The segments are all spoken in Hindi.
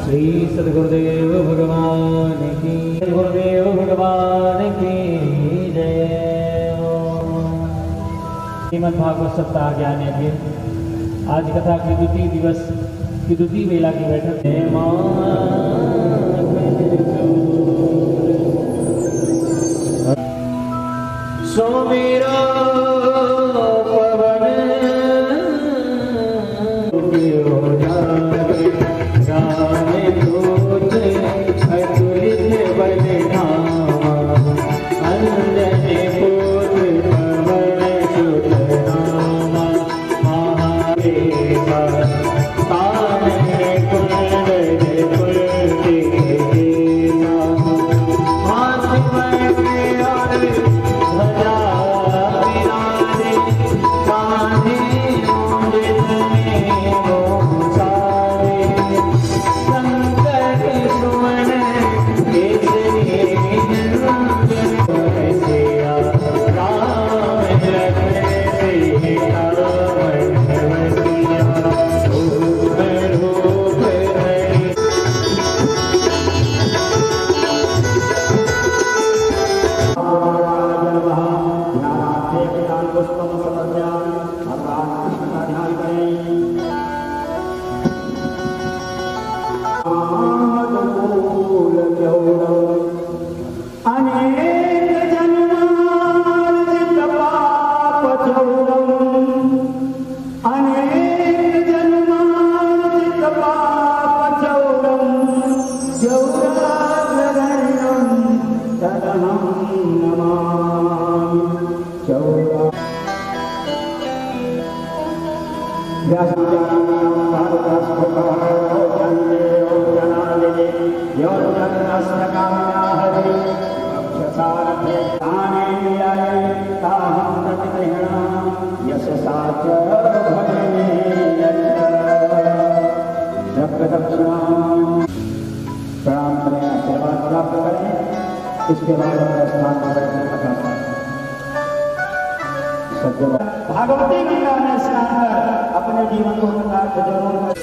श्री सद्गुरुदेव भगवान की, गुरुदेव भगवान की जय। श्रीमद् भागवत सप्ताह ज्ञान यज्ञ आज कथा की द्वितीय दिवस की द्वितीय वेला की बैठक है। सोमेरा पवन प्रणाम करें, आशीर्वाद प्राप्त करें। इसके बाद स्थान भागवती गंगा में स्नान कर अपने जीवन को कृतार्थ जरूर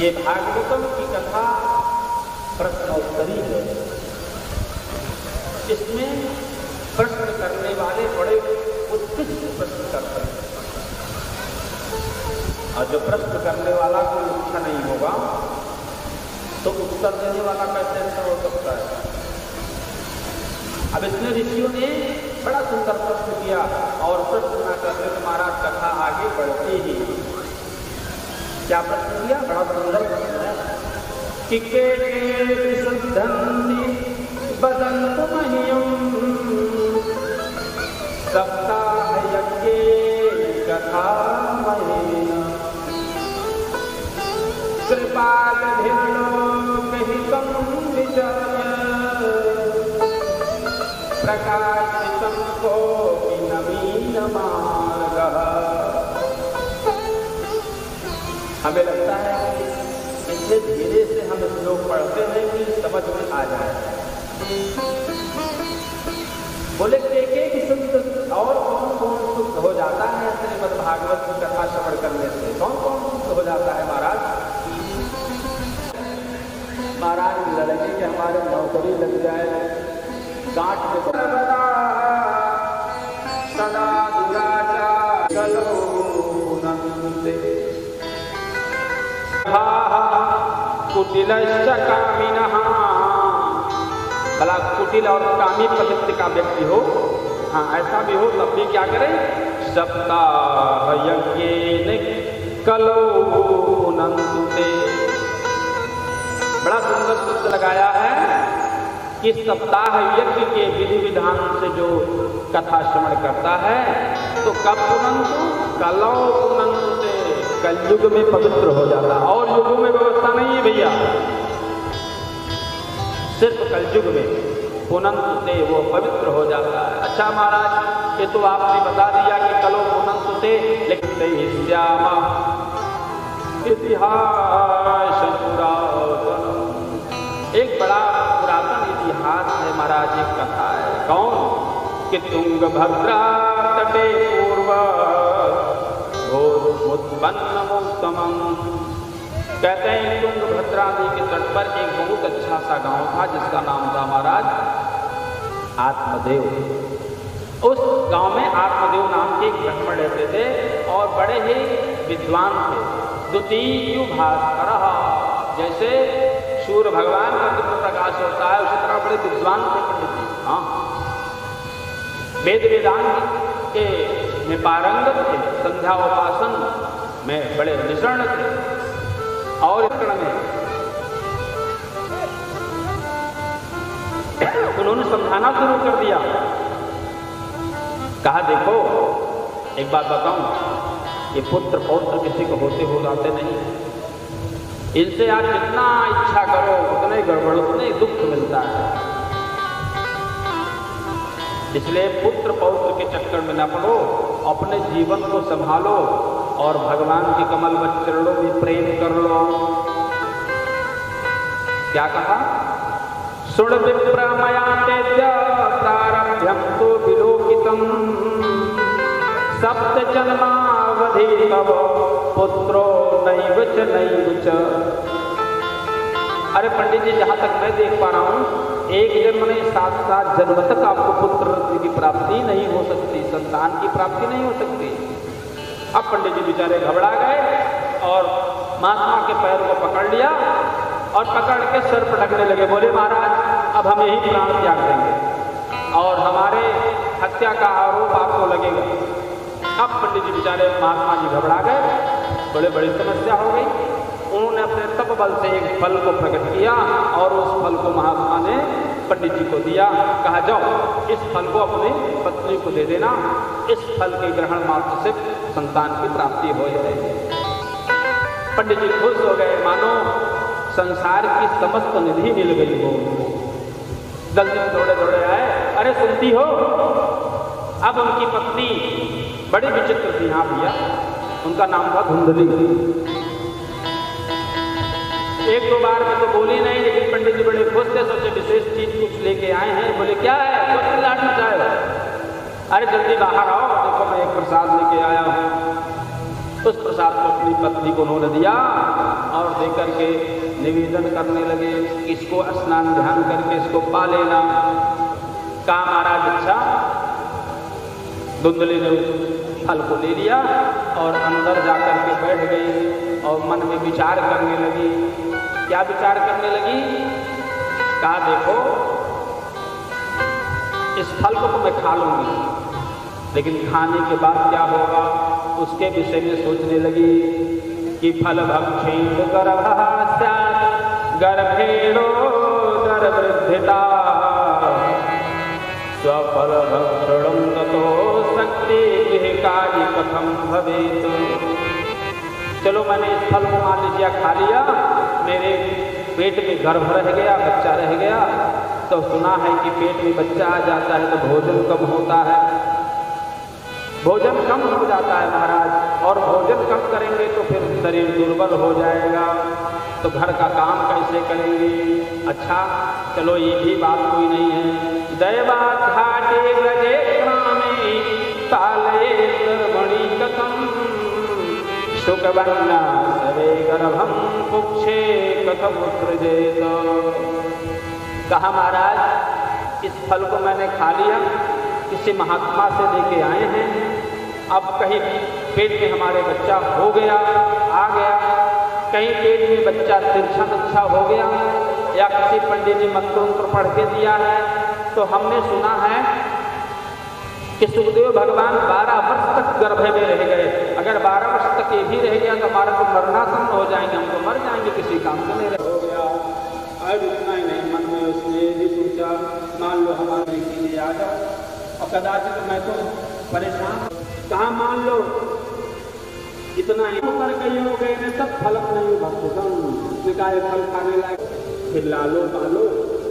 ये भागवतम की कथा प्रश्नोत्तरी है। इसमें प्रश्न करने वाले बड़े उत्कृष्ट प्रश्न करते हैं, और जो प्रश्न करने वाला कोई अच्छा नहीं होगा तो उत्तर देने वाला कैसे अच्छा हो सकता है। अब इसमें ऋषियों ने बड़ा सुंदर प्रश्न किया, और प्रश्न न करते महाराज कथा आगे बढ़ती ही क्या प्रश्न किया, बड़ा सुंदर प्रश्न है कि के विशुद्धन्ति वदन्तु मह्यम् सप्ताहयज्ञे कथामयेन कृपालभिर्लोकहितं विचार्य प्रकाशितं कोऽपि नवीनमार्गः। हमें लगता है कि इससे धीरे से हम श्लोक पढ़ते हैं कि समझ में आ जाए। बोले एक एक शुद्ध और कौन कौन शुद्ध हो जाता है श्रीमद् भागवत की कथा श्रवण करने से, कौन कौन शुद्ध हो जाता है महाराज। महाराज लड़के कि हमारे नौकरी लग जाए, गांठ में सदा दुराचार कुटिलश्च कामिनः, भला कुटिल और कामी प्रवृत्ति का व्यक्ति हो, हाँ ऐसा भी हो, तब भी क्या करें, सप्ताह यज्ञेन कलो पुनन्तु ते। बड़ा सुंदर शब्द लगाया है कि सप्ताह यज्ञ के विधि विधान से जो कथा श्रवण करता है तो कब पुनन्तु, कलो पुनन्तु ते, कलयुग में पवित्र हो जाता है। और युगों में व्यवस्था नहीं है भैया, सिर्फ कलयुग में पुनन्तु ते वो पवित्र हो जाता है। अच्छा महाराज ये तो आपने बता दिया कि कलो पुनन्तु ते, लेकिन श्यामा इतिहास पुरातन, एक बड़ा पुरातन इतिहास है महाराज, एक कथा है। कौन कि तुंगभद्रा तटे पूर्व उत्पन्नमोत्तमम्, कहते हैं तुंगभद्रा नदी के तट पर एक बहुत अच्छा सा गांव था जिसका नाम था महाराज आत्मदेव। उस गांव में आत्मदेव नाम के एक ब्राह्मण रहते थे और बड़े ही विद्वान थे। द्वितीय भास्कर, जैसे सूर्य भगवान का दिव्य प्रकाश होता है उसी तरह बड़े विद्वान थे पंडित जी। हाँ, वेद वेदांत के में पारंगत थे, संध्या उपासन में बड़े निष्ण थे। और उन्होंने समझाना शुरू कर दिया, कहा देखो एक बात बताऊं, ये पुत्र पौत्र किसी को होते हो जाते नहीं, इनसे आप जितना इच्छा करो उतने गड़बड़, उतने दुख मिलता है। इसलिए पुत्र पौत्र के चक्कर में न पड़ो, अपने जीवन को संभालो और भगवान के कमल चरणों में प्रेम कर लो। क्या कहा, सुण विप्र मया तेज प्रारभ्यं तो विलोकितम् सप्त जन्मावधि तव पुत्रो नैव च नैव च। अरे पंडित जी जहां तक मैं देख पा रहा हूं, एक जन्म नहीं 7 जन्म तक आपको पुत्र की प्राप्ति नहीं हो सकती, संतान की प्राप्ति नहीं हो सकती। अब पंडित जी बेचारे घबरा गए और महात्मा के पैर को पकड़ लिया और पकड़ के सर पटकने लगे। बोले महाराज अब हम यही प्राण त्याग देंगे और हमारे हत्या का आरोप आपको लगेगा। अब पंडित जी बेचारे महात्मा जी घबरा गए, बड़े बड़ी समस्या हो गई। उन्होंने अपने तप बल से एक फल को प्रकट किया और उस फल को महात्मा ने पंडित जी को दिया। कहा जाओ इस फल को अपने पत्नी को दे देना, इस फल के ग्रहण मात्र से संतान की प्राप्ति हो जाएगी। पंडित जी खुश हो गए, मानो संसार की समस्त निधि मिल गई हो। जल्दी दौड़े दौड़े आए, अरे सुनती हो। अब उनकी पत्नी बड़ी विचित्र थी। हाँ भैया, उनका नाम था धुंधली। एक दो बार में तो बोली नहीं, लेकिन पंडित जी बड़े खुश थे, सोचे विशेष चीज कुछ लेके आए हैं। बोले क्या है, कुछ लाट मचाए। अरे जल्दी बाहर आओ, देखो मैं एक प्रसाद लेके आया हूँ। उस प्रसाद को अपनी पत्नी को उन्होंने दिया और दे करके निवेदन करने लगे, इसको स्नान ध्यान करके इसको पा लेना। कहा महाराज अच्छा। धुंधली ने फल को ले लिया और अंदर जाकर के बैठ गई और मन में विचार करने लगी। क्या विचार करने लगी? कहा देखो इस फल को तो मैं खा लूंगी, लेकिन खाने के बाद क्या होगा उसके विषय में सोचने लगी कि फल भक्षेण गर्भास्या गर्भेणो गर्भवृद्धिता स्वफल भक्षणं ततो शक्ति गृहकार्य कथम भवेत्। चलो मैंने इस फल को मान लीजिए खा लिया, मेरे पेट में गर्भ रह गया, बच्चा रह गया, तो सुना है कि पेट में बच्चा आ जाता है तो भोजन कम होता है, भोजन कम हो जाता है महाराज, और भोजन कम करेंगे तो फिर शरीर दुर्बल हो जाएगा, तो घर का काम कैसे करेंगे। अच्छा चलो ये भी बात कोई नहीं है। दैवात घाटे गजे ग्रामे काले कर्मणि कथम सुखवन्ना सवे गर्भम कुक्षे कथम उत्सृजेत। कहा महाराज इस फल को मैंने खा लिया, किसी महात्मा से लेके आए हैं, अब कहीं पेट में हमारे बच्चा हो गया आ गया, कहीं पेट में बच्चा तिरछा अच्छा हो गया, या किसी पंडित ने मंत्र पढ़ के दिया है, तो हमने सुना है कि सुखदेव भगवान 12 वर्ष तक गर्भ में रह गए। अगर 12 वर्ष तक ये भी रह गया तो हमारा तो मरणासन्न हो जाएंगे, हम तो मर जाएंगे, किसी काम से नहीं हो गया। अब इतना ही नहीं, मन में उसने भी सोचा मान लो हमारे लिए आ जाओ, और कदाचित मैं तो परेशान, कहाँ मान लो इतना ही होकर के हो गए ने सब फलक नहीं भक्त निकाय फल खाने लायक, फिर लालो पालो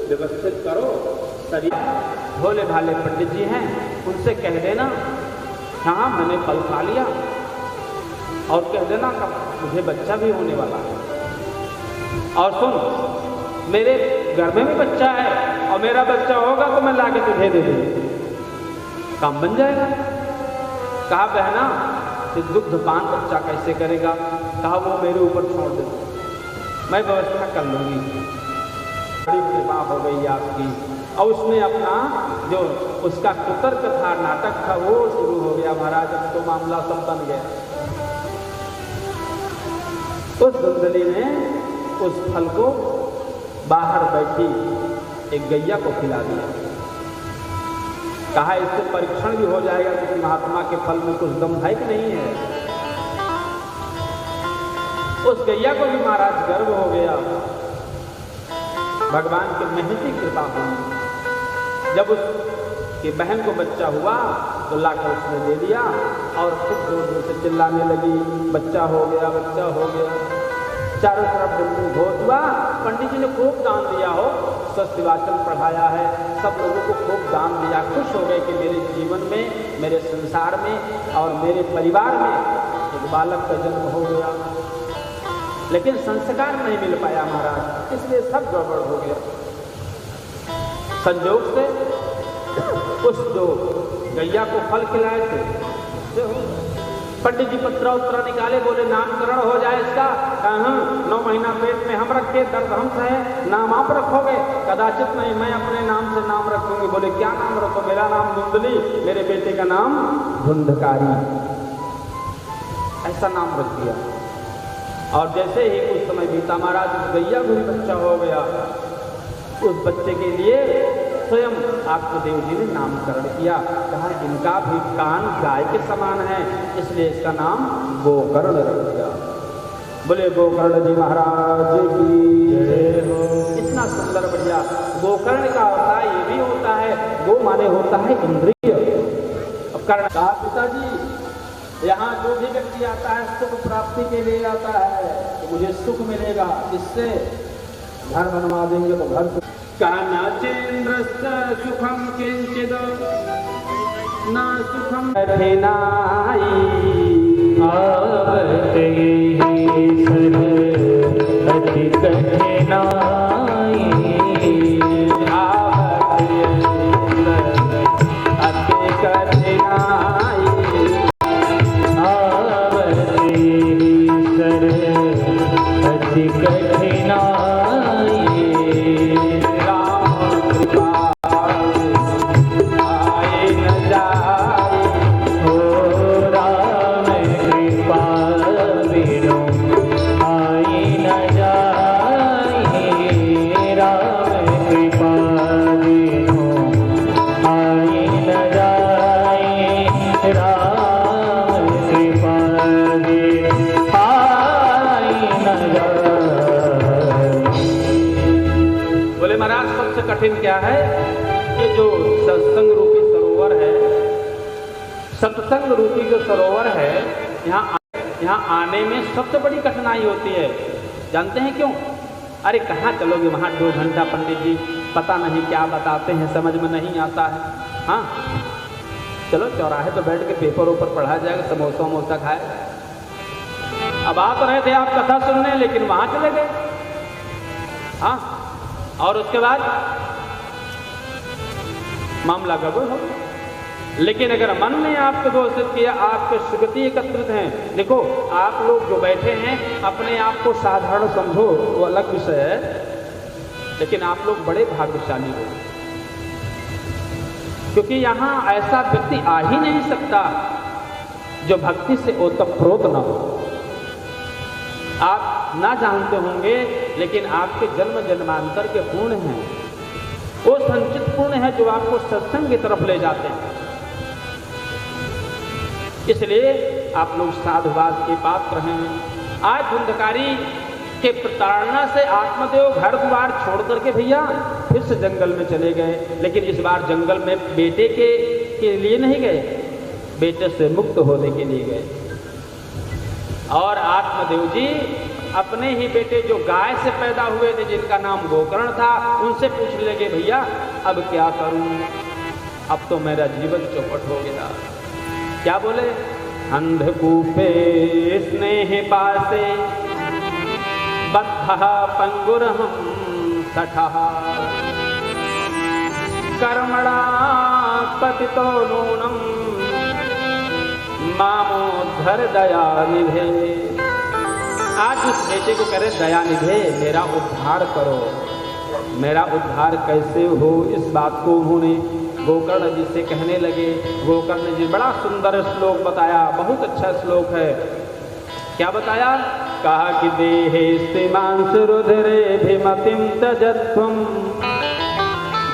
व्यवस्थित करो शरीर। भोले भाले पंडित जी हैं, उनसे कह देना हाँ मैंने फल खा लिया, और कह देना कब मुझे बच्चा भी होने वाला है, और सुन मेरे घर में भी बच्चा है और मेरा बच्चा होगा तो मैं लाके तुझे दे दूंगी, काम बन जाएगा। कहा बहना कि दुग्ध पान बच्चा कैसे करेगा? कहा वो मेरे ऊपर छोड़ दे, मैं व्यवस्था कर लूंगी। बड़ी कृपा हो गई आपकी। और उसने अपना जो उसका कुतर्क था, नाटक था, वो शुरू हो गया महाराज। अब तो मामला सब बन गया। उस धुंधली ने उस फल को बाहर बैठी एक गैया को खिला दिया। कहा इससे परीक्षण भी हो जाएगा कि महात्मा के फल में कुछ दम है कि नहीं है। उस गैया को भी महाराज गर्व हो गया, भगवान की महती कृपा हुई। जब उसकी बहन को बच्चा हुआ तो लाकर उसने दे दिया और फिर जोर जोर से चिल्लाने लगी बच्चा हो गया, बच्चा हो गया। चारों तरफ बिल्कुल घोष हुआ। पंडित जी ने खूब दान दिया हो, स्वस्थ वाचन पढ़ाया है, सब लोगों को खूब दान दिया, खुश हो गए कि मेरे जीवन में, मेरे संसार में और मेरे परिवार में एक बालक का जन्म हो गया। लेकिन संस्कार नहीं मिल पाया महाराज, इसलिए सब गड़बड़ हो गया। संजोग से उस जो गैया को फल खिलाए थे, पंडित जी पत्रा उत्तरा निकाले, बोले नामकरण हो जाए इसका। कहा 9 महीना पेट में हम रखे, दर्द हमसे है, नाम आप रखोगे? कदाचित नहीं, मैं अपने नाम से नाम रखूंगी। बोले क्या नाम रखो? मेरा नाम धुंधली, मेरे बेटे का नाम धुंधकारी। ऐसा नाम रख दिया। और जैसे ही कुछ समय बीता महाराज, उस गैया को भी बच्चा हो गया। उस बच्चे के लिए स्वयं आत्मदेव जी ने नामकरण किया। कहा इनका भी कान गाय के समान है, इसलिए इसका नाम गोकर्ण रख दिया। बोले गोकर्ण जी महाराज की जय हो। इतना सुंदर बढ़िया। गोकर्ण का होता ये भी होता है, गो माने होता है इंद्रिय। अब कर्ण कहा पिताजी यहाँ जो भी व्यक्ति आता है सुख प्राप्ति के लिए आता है, तो मुझे सुख मिलेगा, इससे घर बनवा देंगे तो घर से। कानाचेन्द्रश्च सुखम किंचिद न सुखम कठिनाई आवते सर अति कठिनाई आवते अति कठिनाई आवते कठिन क्या है कि जो सत्संग रूपी सरोवर है, सत्संग रूपी जो सरोवर है, यहाँ आने में सबसे बड़ी कठिनाई होती है। जानते हैं क्यों? अरे कहाँ चलोगे, वहाँ 2 घंटा पंडित जी पता नहीं क्या बताते हैं, समझ में नहीं आता है। हाँ चलो चौराहे पर बैठ के पेपर ऊपर पढ़ा जाएगा, समोसा वमोसा खाए। अब आ तो रहे थे आप कथा सुनने, लेकिन वहाँ चले गए। हाँ और उसके बाद मामला गड़बड़ हो। लेकिन अगर मन ने आपको घोषित किया, आपके सुकृति एकत्रित हैं। देखो आप लोग जो बैठे हैं अपने आप को साधारण समझो, वो अलग विषय है, लेकिन आप लोग बड़े भाग्यशाली हो, क्योंकि यहाँ ऐसा व्यक्ति आ ही नहीं सकता जो भक्ति से ओतप्रोत न हो। आप ना जानते होंगे, लेकिन आपके जन्म जन्मांतर के पुण्य हैं, वो संचित पुण्य है जो आपको सत्संग की तरफ ले जाते हैं। इसलिए आप लोग साधुवाद के पात्र हैं। आज धुंधकारी के प्रताड़ना से आत्मदेव घर द्वार छोड़ करके भैया फिर से जंगल में चले गए, लेकिन इस बार जंगल में बेटे के लिए नहीं गए, बेटे से मुक्त होने के लिए गए। और आत्मदेव जी अपने ही बेटे जो गाय से पैदा हुए थे, जिनका नाम गोकर्ण था, उनसे पूछने लगे भैया अब क्या करूं, अब तो मेरा जीवन चौपट हो गया। क्या बोले? अंधकूपे स्नेह पासे बद्धः पंगुरहं सठः कर्मणा पतितो नूनं मामोद्धर दयानिधे। आज उस बेटे को कह रहे दयानिधे मेरा उद्धार करो। मेरा उद्धार कैसे हो, इस बात को उन्होंने गोकर्ण जी से कहने लगे। गोकर्ण जी बड़ा सुंदर श्लोक बताया, बहुत अच्छा श्लोक है। क्या बताया? कहा कि देहे स्तिमांसु रुधिरे भिमतिं तजत्वं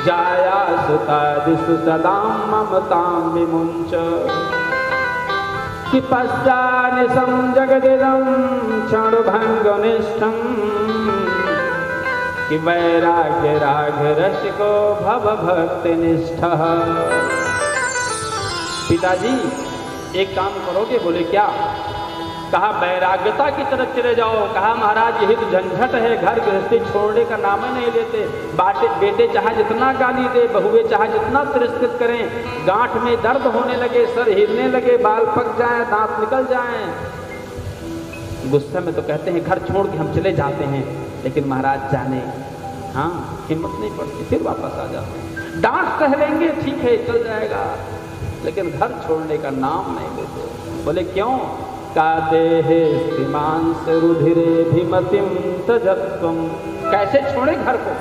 जाया सुतादिषु सदां ममतां विमुञ्च कि पश्चानिशं जगदिदं क्षणभङ्गनिष्ठं कि वैराग्य राग रसिको भव भक्ति निष्ठः। पिताजी एक काम करोगे? बोले क्या? कहा वैराग्यता की तरफ चले जाओ। कहा महाराज यही तो झंझट है, घर गृहस्थी छोड़ने का नाम ही नहीं लेते। बेटे चाहे जितना गाली दे, बहुए चाहे जितना तिरस्कृत करें, गांठ में दर्द होने लगे, सर हिलने लगे, बाल पक जाए, दांत निकल जाएं, गुस्से में तो कहते हैं घर छोड़ के हम चले जाते हैं, लेकिन महाराज जाने हाँ हिम्मत नहीं पड़ती, फिर वापस आ जाते हैं। डांट कह लेंगे ठीक है चल जाएगा, लेकिन घर छोड़ने का नाम नहीं लेते। बोले क्यों? का देहे स्तिमांस रुधिरे भिमतिं तजत्वं। कैसे छोड़े घर को,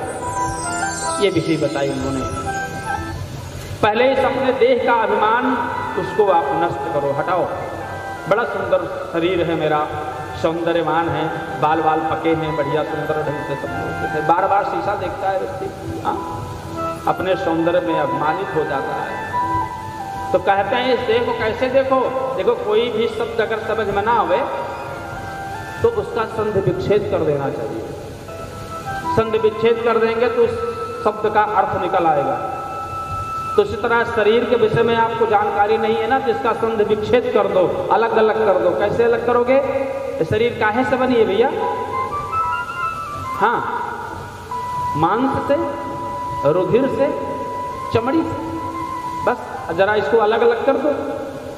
ये विषय बताई उन्होंने। पहले इस अपने देह का अभिमान उसको आप नष्ट करो, हटाओ। बड़ा सुंदर शरीर है मेरा, सौंदर्यवान है, बाल बाल पके हैं, बढ़िया सुंदर ढंग से सब लोग। बार बार शीशा देखता है व्यक्ति, हाँ अपने सौंदर्य में अभिमानित हो जाता है। तो कहते हैं इस देह को कैसे देखो? देखो कोई भी शब्द अगर समझ में ना आवे तो उसका संधि विच्छेद कर देना चाहिए। संधि विच्छेद कर देंगे तो उस शब्द का अर्थ निकल आएगा। तो इसी तरह शरीर के विषय में आपको जानकारी नहीं है ना, तो इसका संधि विच्छेद कर दो, अलग अलग कर दो। कैसे अलग करोगे? शरीर काहे से बनी है भैया? हाँ मांस से, रुधिर से, चमड़ी से, बस जरा इसको अलग अलग कर दो।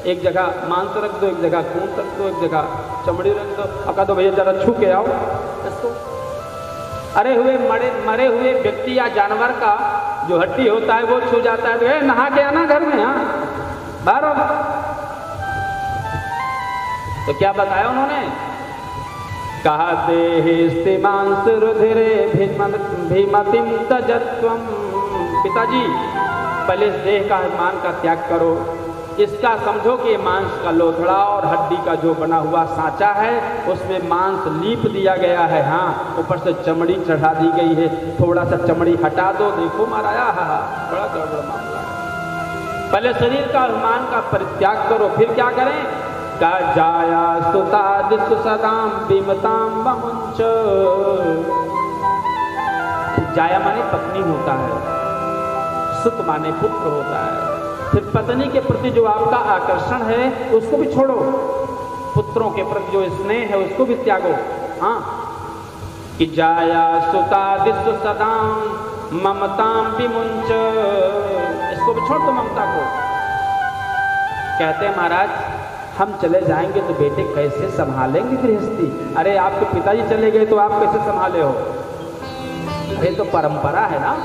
एक जगह मांस रख दो, एक जगह खून रख दो, एक जगह चमड़ी रख दो। अका दो भैया जरा छू के आओ इसको। मरे हुए व्यक्ति या जानवर का जो हड्डी होता है वो छू जाता है तो नहा के आना घर में, हाँ बाहर। तो क्या बताया उन्होंने? कहा देहे स्तिमांस रुधिरे भिमतिं तजत्वं। पिताजी पहले इस देह का अभिमान का त्याग करो। इसका समझो कि मांस का लोथड़ा और हड्डी का जो बना हुआ सांचा है उसमें मांस लीप दिया गया है, हाँ ऊपर से चमड़ी चढ़ा दी गई है। थोड़ा सा चमड़ी हटा दो, देखो माराया, हाँ बड़ा गड़बड़ मामला है। पहले शरीर का अभिमान का परित्याग करो, फिर क्या करें? का जाया सुतादिषु सदां विमतां वमुञ्च। जाया माने पत्नी होता है, सुत माने पुत्र होता है। फिर पत्नी के प्रति जो आपका आकर्षण है उसको भी छोड़ो, पुत्रों के प्रति जो स्नेह है उसको भी त्यागो। हाँ, कि जाया सुतादिस्व सदाम ममताम विमुंच, इसको भी छोड़ दो ममता को। कहते हैं महाराज हम चले जाएंगे तो बेटे कैसे संभालेंगे गृहस्थी? अरे आपके पिताजी चले गए तो आप कैसे संभाले हो? ये तो परंपरा है ना।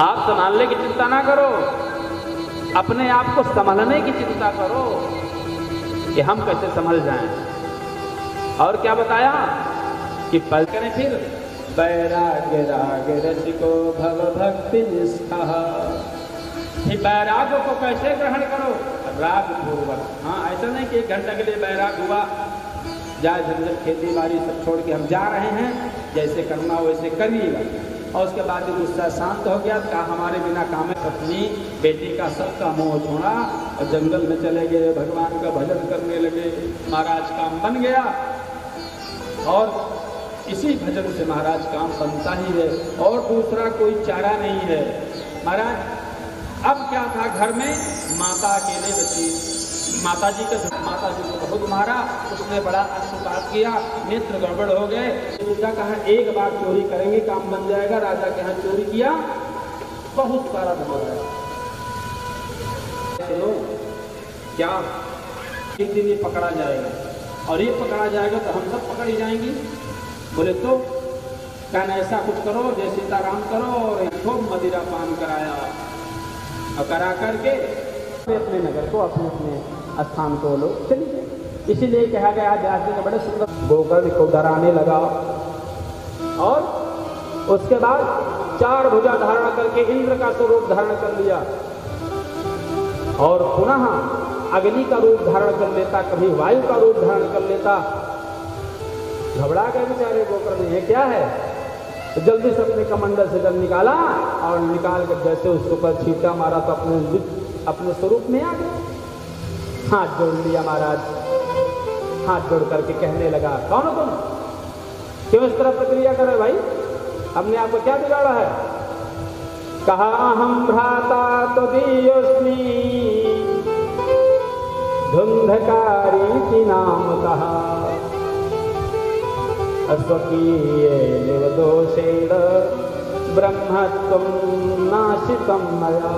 आप संभालने की चिंता ना करो, अपने आप को संभालने की चिंता करो कि हम कैसे संभल जाएं। और क्या बताया कि पल करें फिर वैराग्य राग रसिको भव भक्ति निष्ठा, वैराग्य को कैसे ग्रहण करो? राग पूर्वक। हाँ, ऐसा नहीं कि 1 घंटा के लिए वैराग हुआ, जाए झंझट खेती बाड़ी सब छोड़ के हम जा रहे हैं, जैसे करना वैसे करिएगा, और उसके बाद गुस्सा शांत हो गया, कहा हमारे बिना काम है, पत्नी बेटी का सबका मोह छोड़ा और जंगल में चले गए, भगवान का भजन करने लगे, महाराज काम बन गया। और इसी भजन से महाराज काम बनता ही है, और दूसरा कोई चारा नहीं है। महाराज अब क्या था, घर में माता अकेले बची, माता जी को बहुत मारा, उसने बड़ा अश्रुपात किया, नेत्र गड़बड़ हो गए। दूसरा कहा 1 बार चोरी करेंगे काम बन जाएगा, राजा के यहाँ चोरी किया, बहुत सारा धन हो गया। सुनो क्या, एक दिन ये पकड़ा जाएगा, और ये पकड़ा जाएगा तो हम सब पकड़ी जाएंगी। बोले तो कहना ऐसा कुछ करो जय सीताराम करो, और खूब मदिरा पान कराया, और करा करके अपने नगर को अपने स्थान को लोग चली गए। इसीलिए कहा गया व्यास जी ने बड़े सुंदर, गोकर्ण को डराने लगा, और उसके बाद 4 भुजा धारण करके इंद्र का स्वरूप धारण कर लिया, और पुनः अग्नि का रूप धारण कर लेता, कभी वायु का रूप धारण कर लेता। घबरा गए बेचारे गोकर्ण, ये क्या है? तो जल्दी से अपने कमंडल से जल निकाला, और निकाल कर जैसे उसके ऊपर छींटा मारा तो अपने स्वरूप में आ गया। हाथ जोड़ लिया महाराज, हाथ जोड़ करके कहने लगा, कौन हो तुम? क्यों इस तरह प्रक्रिया कर रहे भाई? हमने आपको क्या बिगाड़ा है? कहा हम भ्राता तो दीयोस्मी धुंधकारी की नाम कहा, स्वकीय निर्दोषेण ब्रह्मत्वं नाशितम मया।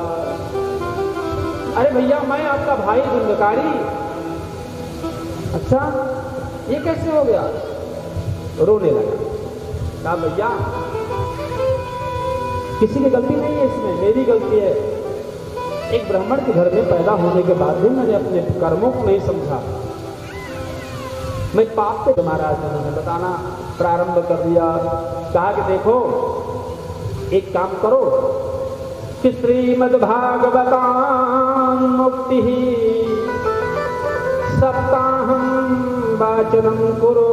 अरे भैया मैं आपका भाई धुंधकारी। अच्छा ये कैसे हो गया? रोने लगा, कहा भैया किसी की गलती नहीं है इसमें, मेरी गलती है। एक ब्राह्मण के घर में पैदा होने के बाद भी मैंने अपने कर्मों को नहीं समझा, मैं पाप पे। महाराज ने बताना प्रारंभ कर दिया, कहा कि देखो एक काम करो कि श्रीमद्भागवतां मुक्ति सप्ताहं वाचनं कुरु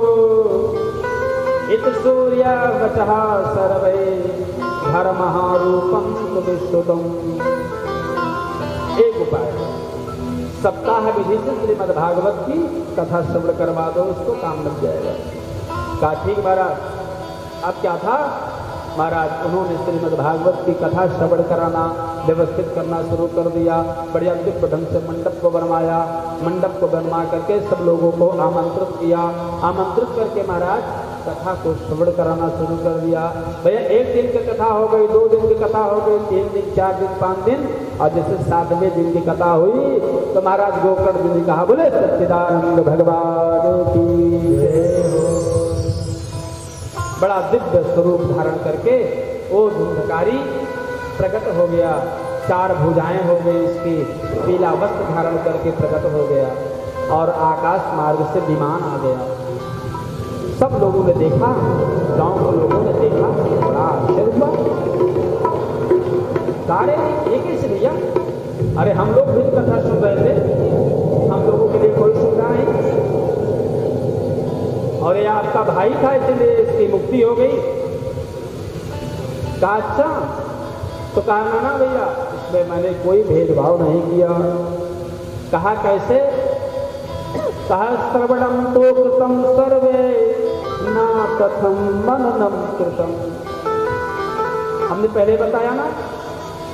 इति सूर्य वचः सर्वे धर्मरूपं सुविश्रुतम्। एक उपाय, सप्ताह विधि से श्रीमद्भागवत की कथा श्रवण करवा दो, उसको काम लग जाएगा। कहा ठीक महाराज। अब क्या था महाराज, उन्होंने श्रीमद्भागवत की कथा श्रवण कराना, व्यवस्थित करना शुरू कर दिया। बढ़िया दिव्य ढंग से मंडप को बनवाया, मंडप को बनवा करके सब लोगों को आमंत्रित किया, आमंत्रित करके महाराज कथा को श्रवण कराना शुरू कर दिया। भैया 1 दिन की कथा हो गई, 2 दिन की कथा हो गई, 3 दिन, 4 दिन, 5 दिन, और जैसे 7वें दिन की कथा हुई तो महाराज गोकर्ण जी ने कहा, बोले सच्चिदानंद भगवान की जय हो। बड़ा दिव्य स्वरूप धारण करके वो धुंधकारी प्रकट हो गया, 4 भुजाएं हो गई इसकी, पीला वस्त्र धारण करके प्रकट हो गया, और आकाश मार्ग से विमान आ गया। सब लोगों ने देखा, गांव के लोगों ने देखा, बड़ा आश्चर्य हुआ। सारे एक ही से भैया, अरे हम लोग भी कथा सुन रहे थे, हम लोगों के लिए कोई सुविधा नहीं, और ये आपका भाई था इसलिए इसकी मुक्ति हो गई। कहा अच्छा, तो कहा ना भैया इसमें मैंने कोई भेदभाव नहीं किया। कहा कैसे? कहा श्रवणम तो कृतम सर्वे ना प्रथम मननम कृतम। हमने पहले बताया ना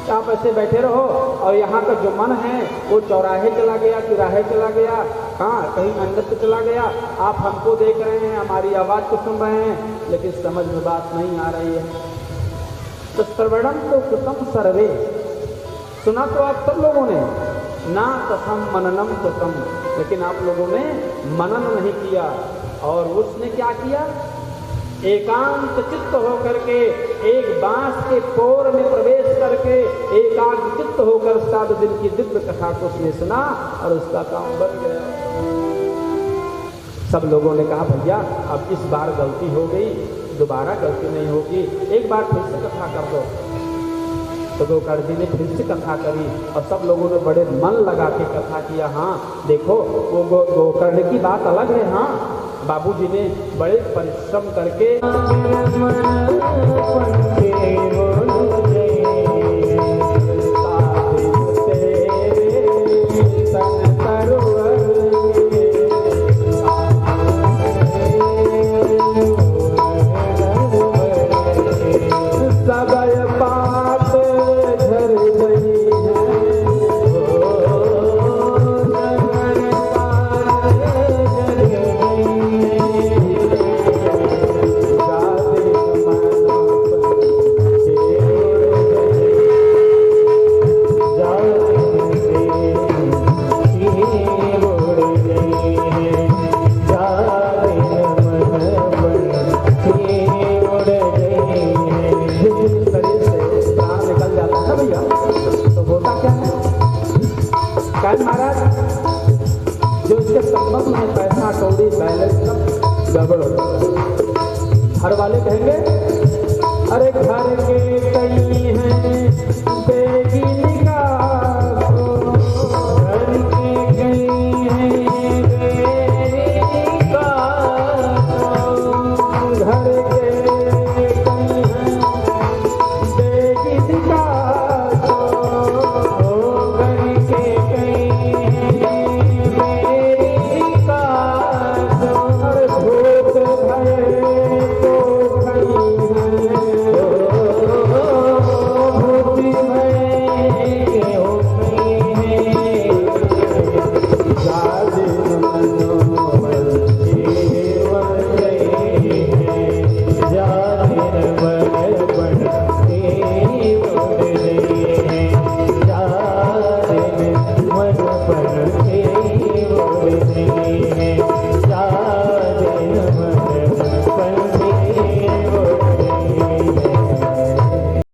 कि आप ऐसे बैठे रहो और यहाँ का जो मन है वो चौराहे चला गया, तिराहे चला गया, हाँ कहीं अन्यत्र चला गया। आप हमको देख रहे हैं, हमारी आवाज़ को सुन रहे हैं, लेकिन समझ में बात नहीं आ रही है। तो श्रवणम तो कृतम सर्वे, सुना तो आप सब लोगों ने, ना तथम मननम कृतम, लेकिन आप लोगों ने मनन नहीं किया। और उसने क्या किया? एकांत चित्त होकर के एक बांस के पोर में प्रवेश करके एकांत चित्त होकर 7 दिन की दिव्य कथा को उसने सुना और उसका काम बन गया। सब लोगों ने कहा भैया अब इस बार गलती हो गई, दोबारा गलती नहीं होगी, एक बार फिर से कथा कर दो। तो गोकर्ण जी ने फिर से कथा करी और सब लोगों ने बड़े मन लगा के कथा किया। हाँ देखो वो गोकर्ण की बात अलग है। हाँ बाबूजी ने बड़े परिश्रम करके महाराज जो इसके संबंध में पैसा कौड़ी बैलेंस सब गड़बड़ हो। हर वाले कहेंगे अरे घर के कई हैं